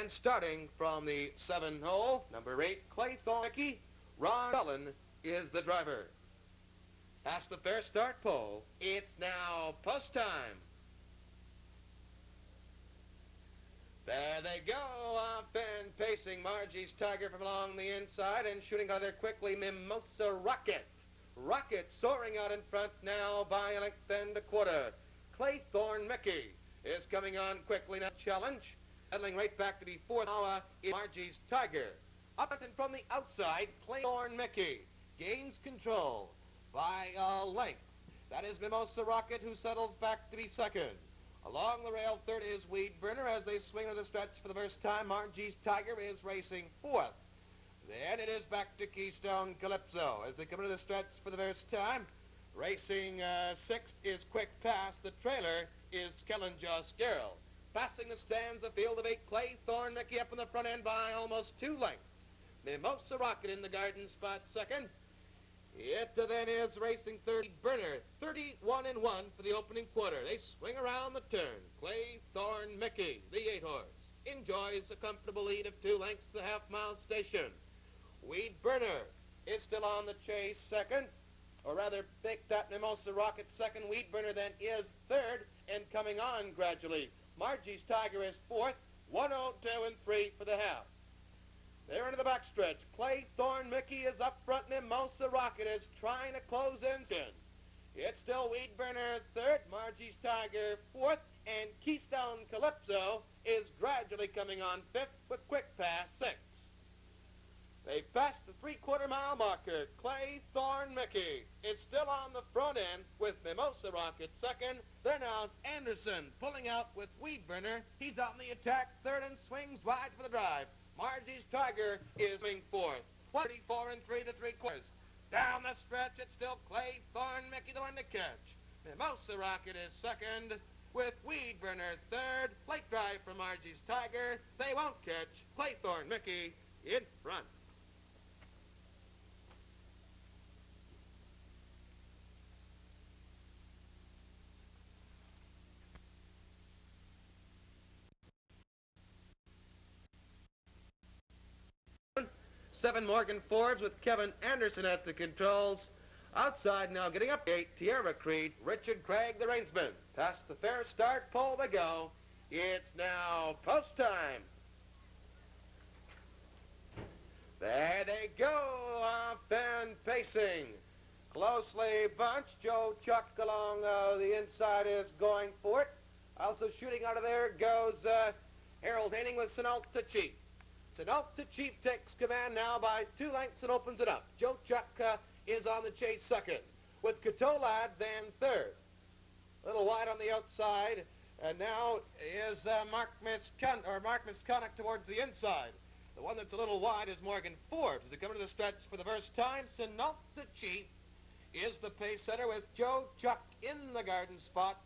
And starting from the 7-hole, number 8, Claythorn Mickey, Ron Cullen is the driver. Past the fair start pole, it's now post time. There they go, off and pacing Marquis Tiger from along the inside and shooting out there quickly, Mimosa Rocket. Rocket soaring out in front now by a length and a quarter. Claythorn Mickey is coming on quickly now. Challenge, settling right back to be fourth now is Marquis Tiger. Up and from the outside, Claythorn Mickey gains control by a length. That is Mimosa Rocket, who settles back to be second. Along the rail, third is Weed Burner as they swing to the stretch for the first time. Marquis Tiger is racing fourth. Then it is back to Keystone Calypso as they come into the stretch for the first time. Racing sixth is Quick Pass. The trailer is Kellenjaw Scarrel. Passing the stands, the field of 8, Claythorn Mickey up in the front end by almost 2 lengths. Mimosa Rocket in the garden spot second. It then is racing third, Burner, 31-1 for the opening quarter. They swing around the turn. Claythorn Mickey, the 8-horse, enjoys a comfortable lead of 2 lengths to the half-mile station. Weed Burner is still on the chase second, or rather, pick that Mimosa Rocket second. Weed Burner then is third and coming on gradually. Marquis Tiger is fourth, 102 and 3 for the half. They're into the backstretch. Claythorn Mickey is up front. Mimosa Rocket is trying to close in. It's still Weed Burner third, Marquis Tiger fourth, and Keystone Calypso is gradually coming on fifth with Quick Pass sixth. They passed the 3/4 mile marker. Claythorn Mickey is still on the front end with Mimosa Rocket second. There now is Anderson pulling out with Weed Burner. He's on the attack third and swings wide for the drive. Marquis Tiger is swing fourth. 34 and 3 the 3/4. Down the stretch, it's still Claythorn Mickey the one to catch. Mimosa Rocket is second with Weed Burner third. Late drive from Marquis Tiger. They won't catch. Claythorn Mickey in front. Seven Morgan Forbes with Kevin Anderson at the controls. Outside now getting up 8, Tierra Creed, Richard Craig the reinsman. Past the fair start pole they go. It's now post time. There they go, off and pacing. Closely bunched. Joe Chuck along the inside is going for it. Also shooting out of there goes Harold Haining with Sinalta Chief. Sinalta Chief takes command now by 2 lengths and opens it up. Joe Chuck is on the chase second, with Cato Lad then third. A little wide on the outside, and now is Mark Misconduct towards the inside. The one that's a little wide is Morgan Forbes as they come into the stretch for the first time. Sinalta Chief is the pace setter with Joe Chuck in the garden spot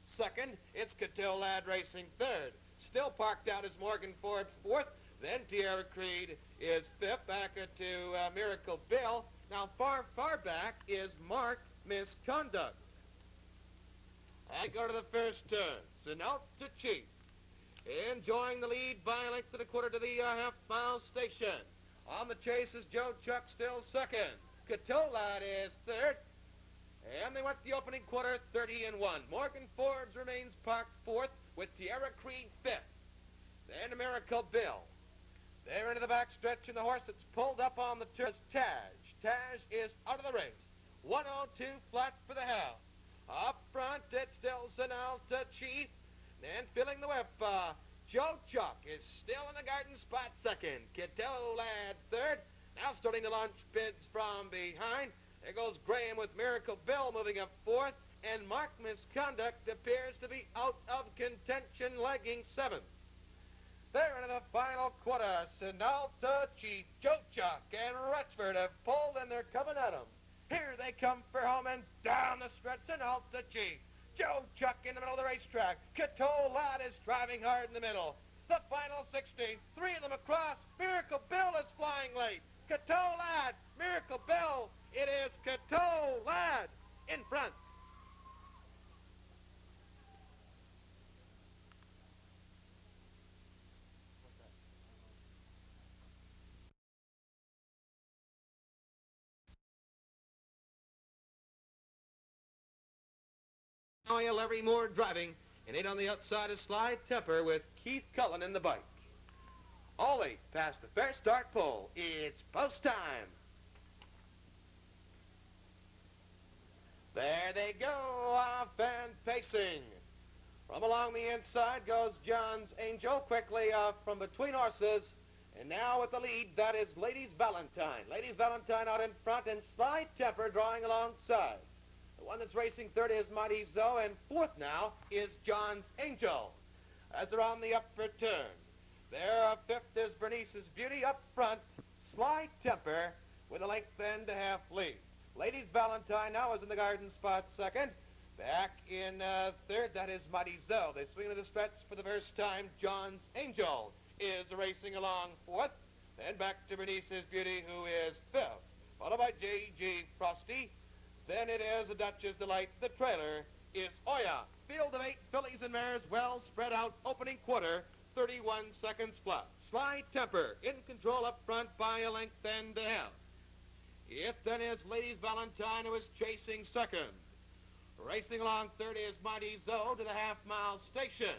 second. It's Cato Lad racing third. Still parked out is Morgan Forbes fourth. Then Tierra Creed is fifth, back to Miracle Bill. Now far back is Mark Misconduct. I go to the first turn. Sinalta Chief enjoying the lead by a length and a quarter to the half-mile station. On the chase is Joe Chuck still second. Cato Lad is third. And they went the opening quarter 30-1. Morgan Forbes remains parked fourth with Tierra Creed fifth. Then Miracle Bill. They're into the backstretch, and the horse that's pulled up on the turn is Taj. Taj is out of the race. 102 flat for the half. Up front, it's still Sinalta Chief. Then filling the whip, Joe Chuck is still in the garden spot second. Cato Lad third. Now starting to launch bids from behind. There goes Graham with Miracle Bill moving up fourth. And Mark Misconduct appears to be out of contention, lagging seventh. They're into the final quarter. Sinalta Chief, Joe Chuck, and Rutchford have pulled, and they're coming at them. Here they come for home, and down the stretch, Sinalta Chief. Joe Chuck in the middle of the racetrack. Cato Lad is driving hard in the middle. The final 60, 3 of them across. Miracle Bill is flying late. Cato Lad, Miracle Bill. It is Cato Lad in front. Larry Moore driving, and 8 on the outside is Sly Temper with Keith Cullen in the bike. All 8 past the fair start pole. It's post time. There they go, off and pacing. From along the inside goes John's Angel, quickly from between horses. And now with the lead, that is Ladies Valentine. Ladies Valentine out in front, and Sly Temper drawing alongside. The one that's racing third is Mighty Zoe, and fourth now is John's Angel. As they're on the upper turn, there fifth is Bernice's Beauty up front. Sly Temper with a length and a half lead. Ladies Valentine now is in the garden spot second. Back in third, that is Mighty Zoe. They swing to the stretch for the first time. John's Angel is racing along fourth. Then back to Bernice's Beauty, who is fifth. Followed by J.G. Frosty. Then it is a Dutch's Delight. The trailer is Oya. Field of 8 fillies and mares, well spread out. Opening quarter, 31 seconds flat. Sly Temper in control up front by a length and a half. It then is Ladies Valentine, who is chasing second. Racing along third is Mighty Zoe to the half-mile station.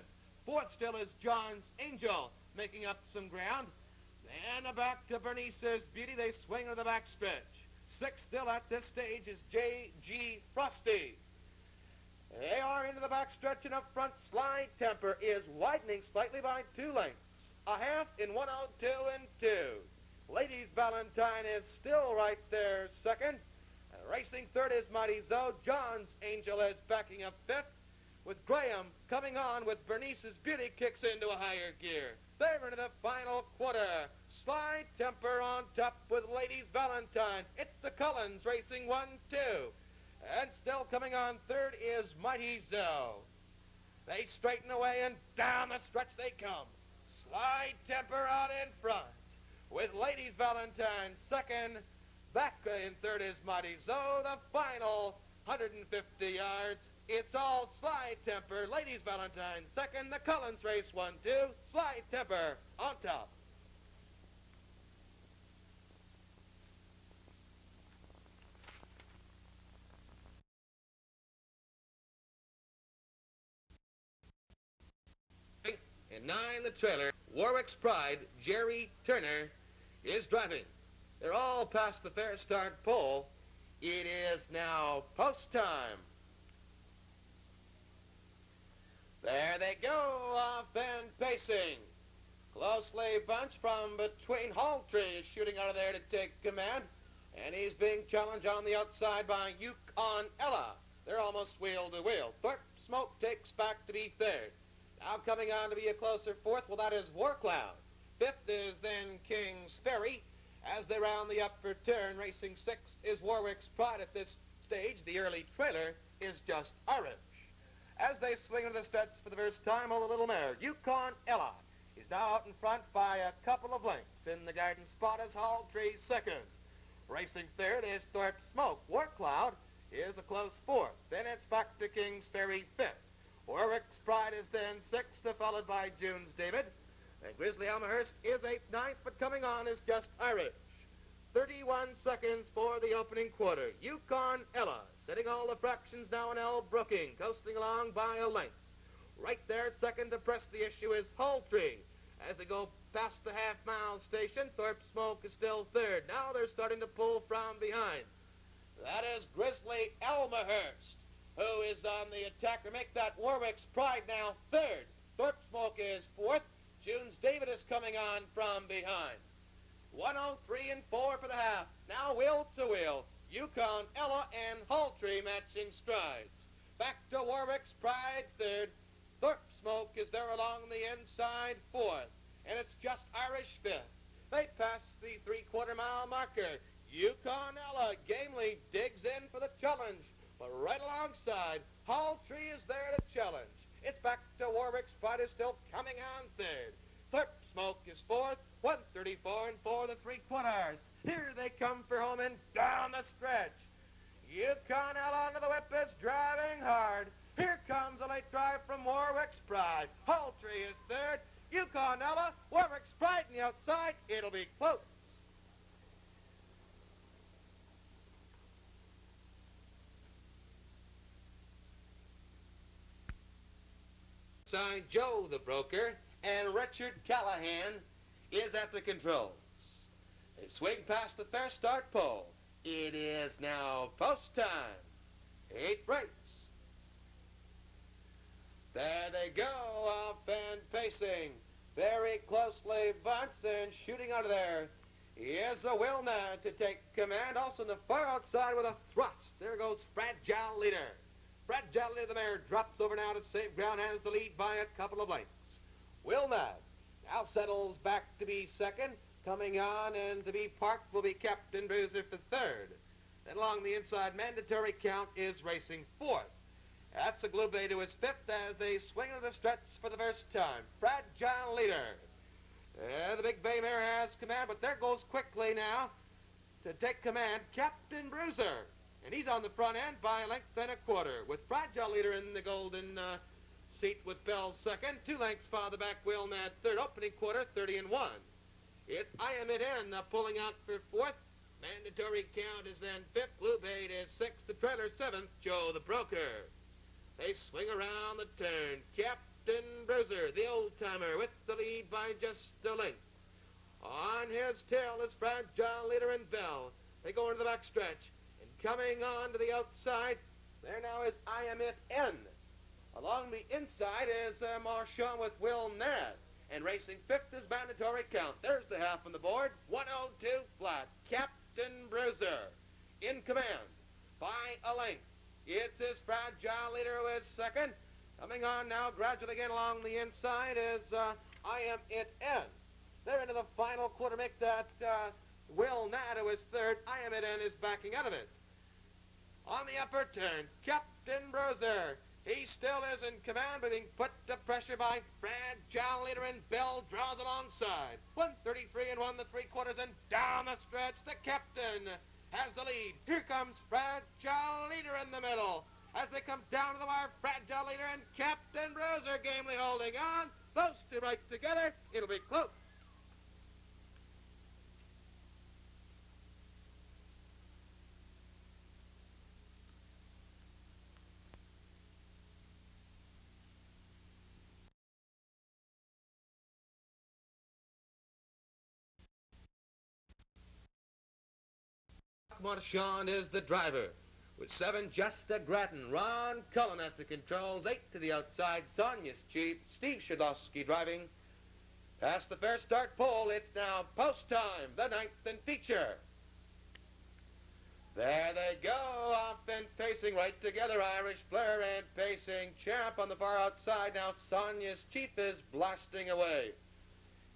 Fourth still is John's Angel, making up some ground. Then back to Bernice's Beauty. They swing to the backstretch. Sixth still at this stage is J.G. Frosty. They are into the backstretch, and up front Sly Temper is widening slightly by 2 lengths. A half in 102 and 2. Ladies Valentine is still right there second. Racing third is Mighty Zoe. John's Angel is backing up fifth, with Graham coming on with Bernice's Beauty, kicks into a higher gear. They're into the final quarter. Sly Temper on top with Ladies Valentine. It's the Cullens racing 1-2. And still coming on third is Mighty Zoe. They straighten away, and down the stretch they come. Sly Temper out in front with Ladies Valentine second. Back in third is Mighty Zoe. The final 150 yards. It's all Sly Temper. Ladies Valentine second. The Cullens race 1-2. Sly Temper on top. In 9, the trailer. Warwick's Pride, Jerry Turner, is driving. They're all past the fair start pole. It is now post time. There they go, off and pacing. Closely bunched from between Haltree is shooting out of there to take command. And he's being challenged on the outside by Yukon Ella. They're almost wheel to wheel. Thorpe Smoke takes back to be third. Now coming on to be a closer fourth, well, that is Warcloud. Fifth is then King's Ferry. As they round the upper turn, racing sixth is Warwick's Pride at this stage. The early trailer is just Irish. As they swing into the stretch for the first time, the little mare, Yukon Ella, is now out in front by a couple of lengths. In the garden spot is Haltree second. Racing third is Thorpe Smoke. Warcloud is a close fourth. Then it's back to King's Ferry fifth. Warwick's Pride is then sixth, followed by June's David. And Grizzly Elmhurst is 8th, 9th, but coming on is just Irish. 31 seconds for the opening quarter. Yukon Ella, setting all the fractions now in L. Brooking, coasting along by a length. Right there, second to press the issue is Haltree. As they go past the half-mile station, Thorpe Smoke is still third. Now they're starting to pull from behind. That is Grizzly Elmhurst, who is on the attacker. Make that Warwick's Pride now third. Thorpe Smoke is fourth. June's David is coming on from behind. 103 and 4 for the half. Now wheel to wheel. Yukon Ella and Haltree matching strides. Back to Warwick's Pride third. Thorpe Smoke is there along the inside fourth. And it's just Irish fifth. They pass the 3/4 mile marker. Yukon Ella gamely digs in for the challenge. But right alongside, Haltree is there to challenge. It's back to Warwick's Pride is still coming on third. Thorpe Smoke is fourth, 134 and 4 the 3/4. Here they come for home and down the stretch. Yukon Ella onto the whip is driving hard. Here comes a late drive from Warwick's Pride. Haltree is third. Yukon Ella, Warwick's Pride on the outside. It'll be close. outside Joe the broker, and Richard Callahan is at the controls. They swing past the fair start pole. It is now post time. 8 breaks. There they go, off and pacing. Very closely bunched and shooting out of there. Here's a Will Ned to take command. Also in the far outside with a thrust. There goes Fragile Leader. Fragile Leader, the mare, drops over now to save ground, has the lead by a couple of lengths. Will Ned now settles back to be second. Coming on and to be parked will be Captain Bruiser for third. Then along the inside, Mandatory Count is racing fourth. That's a Glue Bay to his fifth as they swing into the stretch for the first time. Fragile Leader. The big bay mare has command, but there goes quickly now to take command Captain Bruiser. And he's on the front end by a length and a quarter, with Fragile Leader in the golden seat with Bell second. 2 lengths farther back, Will Ned third. Opening quarter, 30-1. It's I Am It In pulling out for fourth. Mandatory Count is then fifth. Blue Bait is sixth. The trailer seventh. Joe the broker. They swing around the turn. Captain Bruiser, the old-timer, with the lead by just a length. On his tail is Fragile Leader and Bell. They go into the backstretch. And coming on to the outside, there now is I Am It In. Along the inside is Marchand with Will Ned. And racing fifth is Mandatory Count. There's the half on the board. 102 flat. Captain Bruiser in command by a length. It's his Fragile Leader who is second. Coming on now gradually again along the inside is I Am It In. They're into the final quarter. Make that Will Ned who is third. I Am It In is backing out of it. On the upper turn, Captain Bruiser. He still is in command, but being put to pressure by Fragile Leader, and Bell draws alongside. 133 and 1 3/4, and down the stretch, the captain has the lead. Here comes Fragile Leader in the middle. As they come down to the wire, Fragile Leader and Captain Bruiser gamely holding on. Those two right together, it'll be close. Marchand is the driver. With 7, Just a Grattan. Ron Cullen at the controls. 8 to the outside, Sonia's Chief. Steve Shadowski driving. Past the fair start pole, it's now post time, the 9th and feature. There they go, off and pacing right together. Irish Blair and Pacing Champ on the far outside. Now Sonia's Chief is blasting away.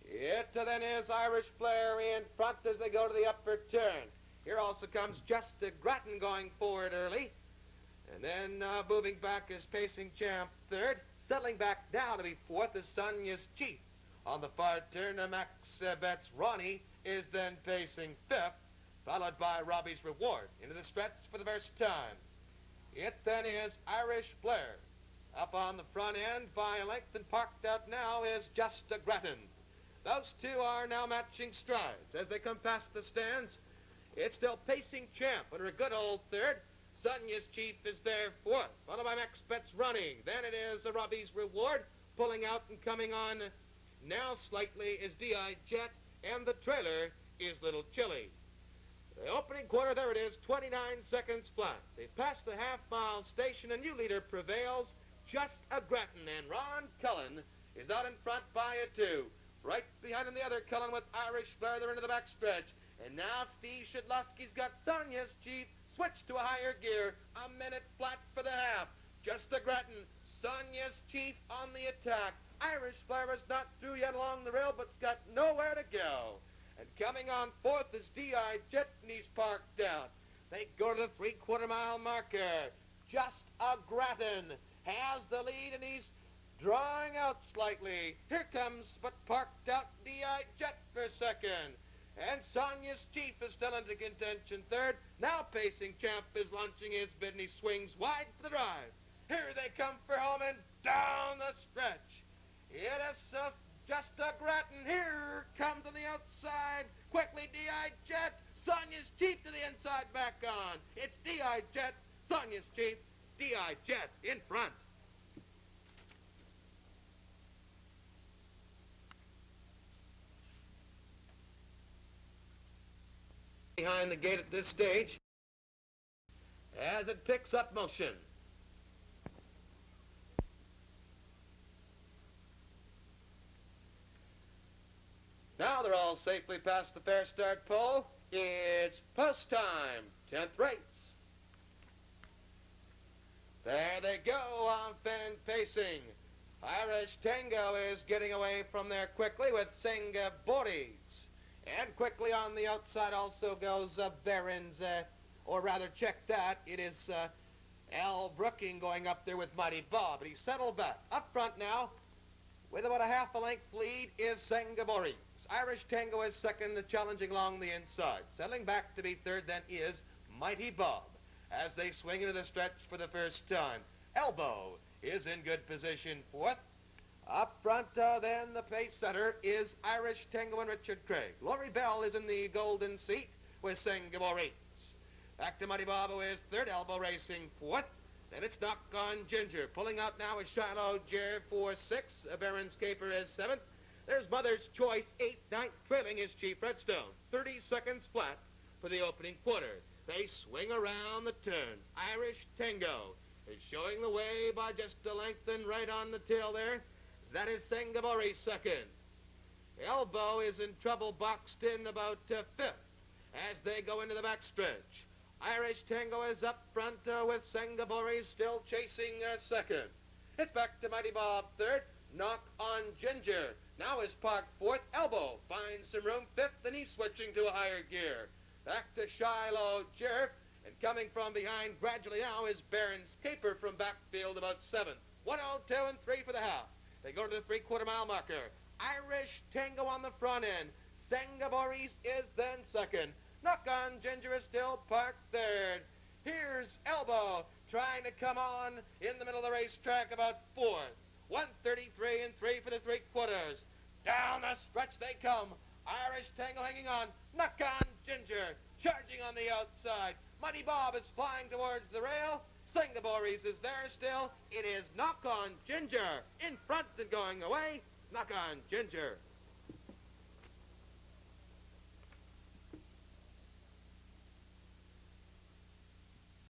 It then is Irish Blair in front as they go to the upper turn. Here also comes Just a Grattan going forward early. And then moving back is Pacing Champ third. Settling back down to be fourth is Sonia's Chief. On the far turn, Max Betts Ronnie is then pacing fifth, followed by Robbie's Reward. Into the stretch for the first time. It then is Irish Blair. Up on the front end by a length and parked out now is Just a Grattan. Those two are now matching strides. As they come past the stands, it's still Pacing Champ under a good old third. Sonia's Chief is there fourth, followed by Max Betts running. Then it is Robbie's Reward pulling out and coming on now slightly is D.I. Jet, and the trailer is Little Chili. The opening quarter, there it is, 29 seconds flat. They've passed the half-mile station. A new leader prevails, Just a Grattan, and Ron Cullen is out in front by a 2. Right behind him, the other Cullen with Irish Blair. They're into the backstretch. And now Steve Shadlowski's got Sonia's Chief switched to a higher gear. A minute flat for the half. Just a Grattan. Sonia's Chief on the attack. Irish Blair is not through yet along the rail, but's got nowhere to go. And coming on fourth is D.I. Jet, and he's parked out. They go to the 3/4 mile marker. Just a Grattan has the lead, and he's drawing out slightly. Here comes, but parked out, D.I. Jet for second. And Sonia's Chief is still into contention third. Now Pacing Champ is launching his bid, and he swings wide for the drive. Here they come for home and down the stretch. It is Just a Grattan. Here comes on the outside. Quickly D.I. Jet. Sonia's Chief to the inside, back on. It's D.I. Jet, Sonia's Chief, D.I. Jet in front. behind the gate at this stage as it picks up motion. Now they're all safely past the fair start pole. It's post time, 10th race. There they go, off and pacing. Irish Tango is getting away from there quickly with Boris. And quickly on the outside also goes Barons, or rather check that, it is Al Brooking going up there with Mighty Bob. But he's settled back. Up front now, with about a half a length lead, is Boris. Irish Tango is second, challenging along the inside. Settling back to be third then is Mighty Bob as they swing into the stretch for the first time. Elbow is in good position fourth. Up front then the pace setter is Irish Tango and Richard Craig. Laurie Bell is in the golden seat with Boris. Back to Mighty Bob, who is third. Elbow racing fourth. Then it's Knock on Ginger. Pulling out now is Shiloh Jer for sixth. Baron's Caper is seventh. There's Mother's Choice, 8th, 9th, trailing is Chief Redstone. 30 seconds flat for the opening quarter. They swing around the turn. Irish Tango is showing the way by just a length and right on the tail there. That is Boris second. Elbow is in trouble, boxed in about fifth as they go into the backstretch. Irish Tango is up front with Boris still chasing second. It's back to Mighty Bob third. Knock on Ginger now is parked fourth. Elbow finds some room fifth, and he's switching to a higher gear. Back to Shiloh Jer, and coming from behind gradually now is Baron's Caper from backfield about seventh. 102 and 3 for the half. They go to the 3/4 mile marker. Irish Tango on the front end. Boris is then second. Knock on Ginger is still parked third. Here's Elbow trying to come on in the middle of the racetrack about fourth. 133 and 3 for the 3/4. Down the stretch they come. Irish Tango hanging on. Knock on Ginger charging on the outside. Mighty Bob is flying towards the rail. Boris is there still. It is Knock on Ginger in front and going away. Knock on Ginger.